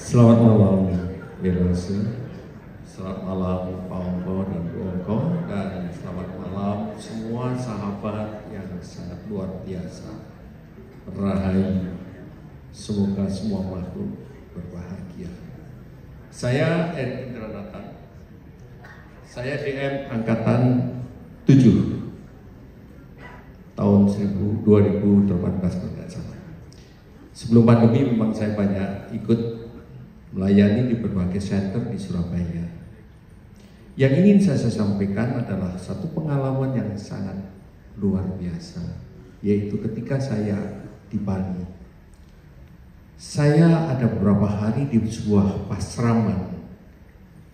Selamat malam, Wirasa. Selamat malam, Pak Ongko dan Bu Ongko. Dan selamat malam semua sahabat yang sangat luar biasa. Rahayu. Semoga semua makhluk berbahagia. Saya Indra Nathan. Saya DM Angkatan 7 tahun 2018 kalau tidak salah. Sebelum pandemi memang saya banyak ikut melayani di berbagai center di Surabaya. Yang ingin saya sampaikan adalah satu pengalaman yang sangat luar biasa, yaitu ketika saya di Bali. Saya ada beberapa hari di sebuah pasraman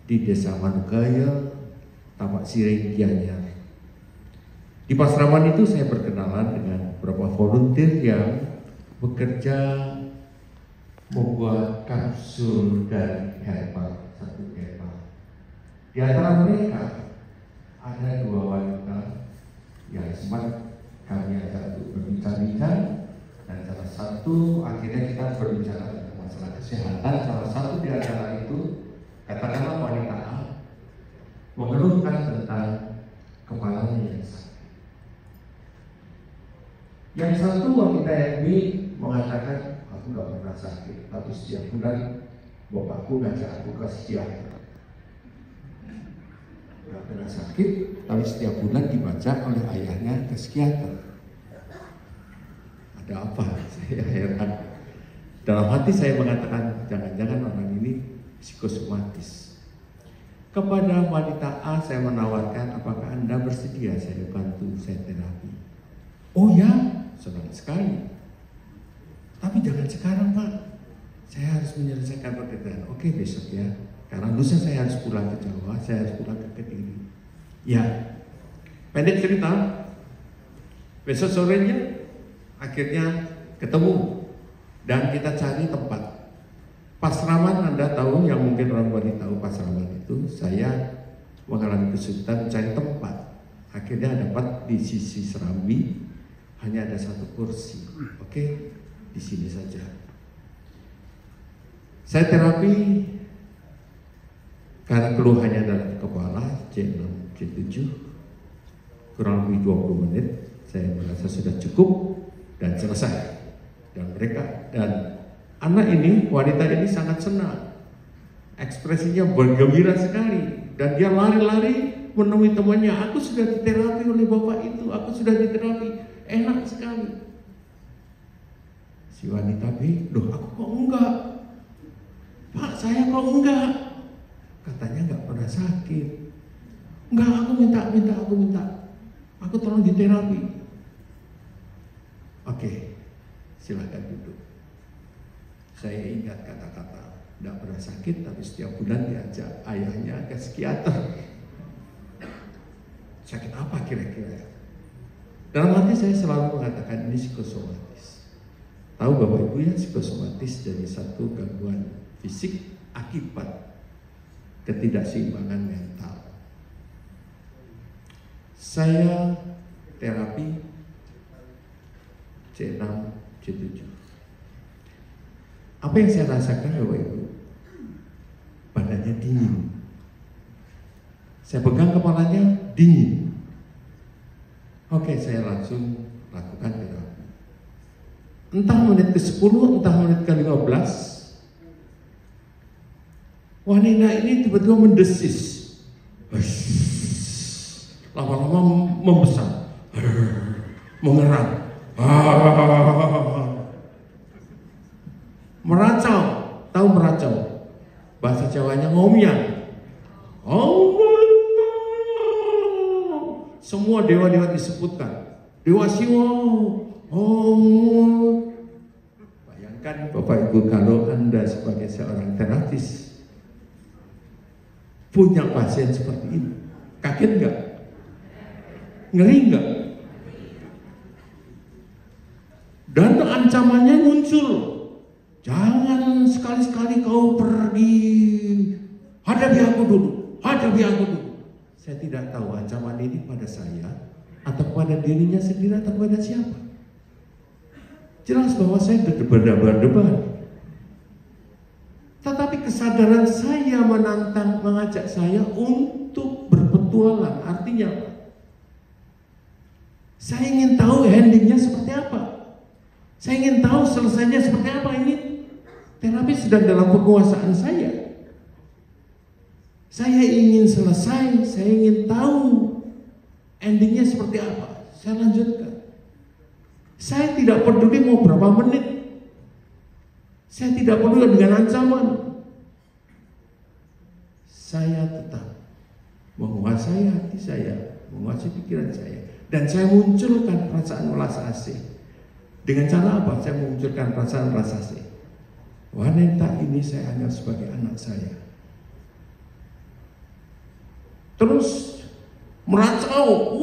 di Desa Manugaya, Tapak Siring, Gianyar. Di pasraman itu saya berkenalan dengan beberapa volunteer yang bekerja membuat kapsul dan herbal, satu herbal. Di antara mereka ada dua wanita yang sempat kami ajak untuk berbincang-bincang, dan salah satu akhirnya kita berbicara tentang masalah kesehatan. Salah satu di antara itu, katakanlah wanita A, mengeluhkan tentang kepalanya yang sakit. Yang satu wanita yang B mengatakan, aku nggak pernah sakit, tapi setiap bulan bapakku ngajak aku ke psikiater. Nggak pernah sakit, tapi setiap bulan dibaca oleh ayahnya ke psikiater. Ada apa? Saya heran. Dalam hati saya mengatakan, jangan-jangan orang ini psikosomatis. Kepada wanita A saya menawarkan, apakah Anda bersedia saya bantu saya terapi? Oh ya, senang sekali. Tapi jangan sekarang, Pak. Saya harus menyelesaikan pekerjaan. Oke, besok ya. Karena lusa saya harus pulang ke Jawa, saya harus pulang ke Kediri. Ya, pendek cerita. Besok sorenya akhirnya ketemu dan kita cari tempat. Pasraman, Anda tahu, yang mungkin orang Bali tahu pasraman itu, saya mengalami kesulitan mencari tempat. Akhirnya dapat di sisi Serambi, hanya ada satu kursi. Oke, di sini saja. Saya terapi karena keluhannya dalam kepala C6, C7, kurang lebih 20 menit. Saya merasa sudah cukup dan selesai. Dan mereka dan anak ini, wanita ini sangat senang. Ekspresinya bergembira sekali dan dia lari-lari menemui temannya. Aku sudah diterapi oleh bapak itu, aku sudah diterapi, enak sekali. Si wanita B, loh aku kok enggak? Pak, saya kok enggak? Katanya enggak pernah sakit. Enggak, aku minta. Aku tolong diterapi. Oke, silahkan duduk. Saya ingat kata-kata, enggak pernah sakit tapi setiap bulan diajak ayahnya ke psikiater. Sakit apa kira-kira? Dalam hati saya selalu mengatakan ini psikosomatis. Tahu Bapak Ibu ya, psikosomatis dari satu gangguan fisik akibat ketidakseimbangan mental. Saya terapi C6, C7. Apa yang saya rasakan Bapak Ibu? Badannya dingin. Saya pegang kepalanya dingin. Oke, saya langsung lakukan terapi. Entah menit ke-10, entah menit ke-15, wanita ini tiba-tiba mendesis. Lama-lama membesar, mengerang, meracau. Tahu meracau? Bahasa Jawanya ngomian. Semua dewa-dewa disebutkan. Dewa Siwa, bayangkan Bapak Ibu kalau Anda sebagai seorang terapis punya pasien seperti ini, kaget nggak? Ngeri nggak? Dan ancamannya muncul, jangan sekali-sekali kau pergi, hadapi aku dulu. Saya tidak tahu ancaman ini pada saya atau pada dirinya sendiri atau pada siapa. Jelas bahwa saya berdebar-debar. Tetapi kesadaran saya mengajak saya untuk berpetualang. Artinya apa? Saya ingin tahu endingnya seperti apa. Saya ingin tahu selesainya seperti apa. Ini terapi sedang dalam penguasaan saya. Saya ingin selesai, saya ingin tahu endingnya seperti apa. Saya lanjutkan. Saya tidak peduli mau berapa menit. Saya tidak peduli dengan ancaman. Saya tetap menguasai hati saya, menguasai pikiran saya. Dan saya munculkan perasaan welas asih. Dengan cara apa? Saya munculkan perasaan welas asih. Wanita ini saya anggap sebagai anak saya. Terus meracau,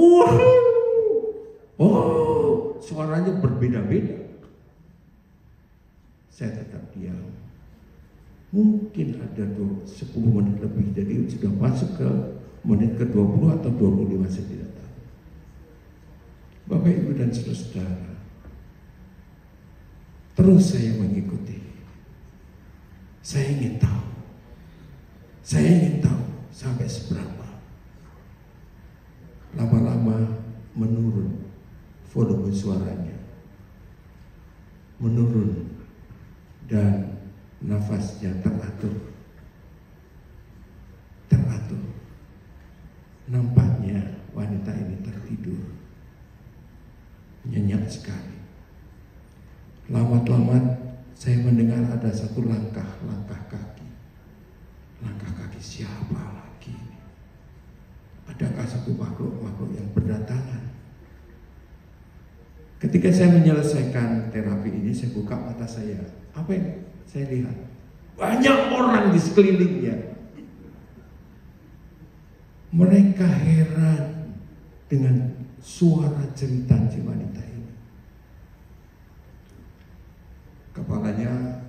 suaranya berbeda-beda. Saya tetap diam. Mungkin ada 10 menit lebih, jadi sudah masuk ke menit ke-20 atau 25, saya tidak tahu. Bapak, Ibu, dan saudara, terus saya mengikuti. Saya ingin tahu. Saya ingin tahu sampai seberapa. Lama-lama menurun volume suaranya, menurun, dan nafasnya teratur. Nampaknya wanita ini tertidur, nyenyak sekali. Lama-lama saya mendengar ada satu langkah kaki. Langkah kaki siapa lagi? Adakah satu makhluk yang berdatangan? Ketika saya menyelesaikan terapi ini, saya buka mata saya. Apa yang saya lihat? Banyak orang di sekelilingnya. Mereka heran dengan suara cerita si wanita ini. Kepalanya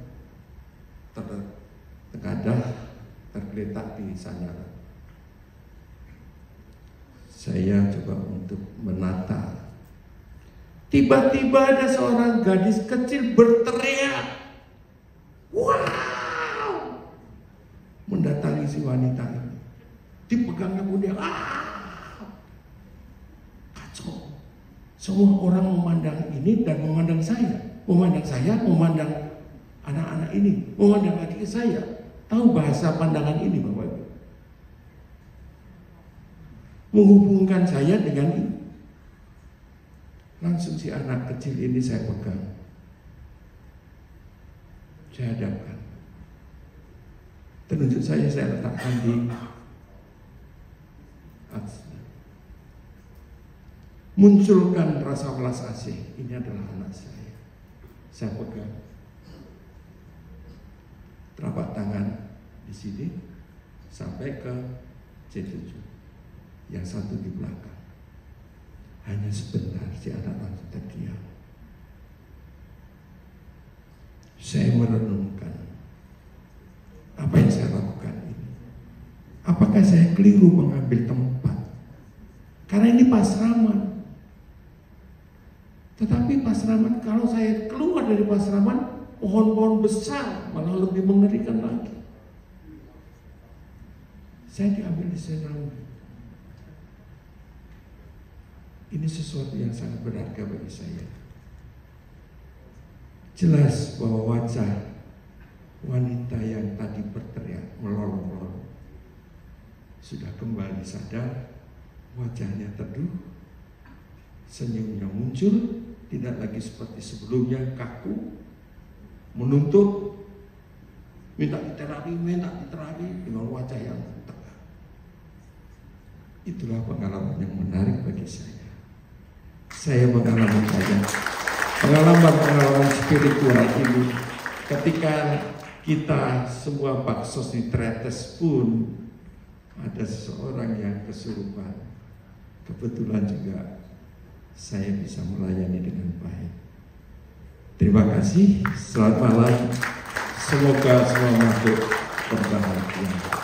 tergadah, tergeletak di sandaran. Saya coba untuk menata. Tiba-tiba ada seorang gadis kecil berteriak, "Wow!" mendatangi si wanita ini. Dipegangnya pundak, kacau. Semua orang memandang ini dan memandang saya, memandang anak-anak ini, memandang adik saya. Tahu bahasa pandangan ini, Bapak Ibu? Menghubungkan saya dengan ini. Langsung si anak kecil ini saya pegang, saya hadapkan. Telunjuk saya letakkan di atasnya. Munculkan rasa welas asih. Ini adalah anak saya. Saya pegang telapak tangan di sini sampai ke C7. Yang satu di belakang. Hanya sebentar si anak langsung terdiam. Saya merenungkan apa yang saya lakukan ini. Apakah saya keliru mengambil tempat? Karena ini pasraman. Tetapi pasraman, kalau saya keluar dari pasraman, pohon-pohon besar malah lebih mengerikan lagi. Saya diambil di Senawi. Ini sesuatu yang sangat berharga bagi saya. Jelas bahwa wajah wanita yang tadi berteriak melolong-lolong sudah kembali sadar, wajahnya teduh, senyumnya muncul, tidak lagi seperti sebelumnya kaku, menuntut, minta diterapi dengan wajah yang tegak. Itulah pengalaman yang menarik bagi saya. Saya mengalami banyak pengalaman spiritual ini. Ketika kita semua baksos di Tretes pun ada seseorang yang kesurupan. Kebetulan juga saya bisa melayani dengan baik. Terima kasih. Selamat malam. Semoga semua makhluk berbahagia.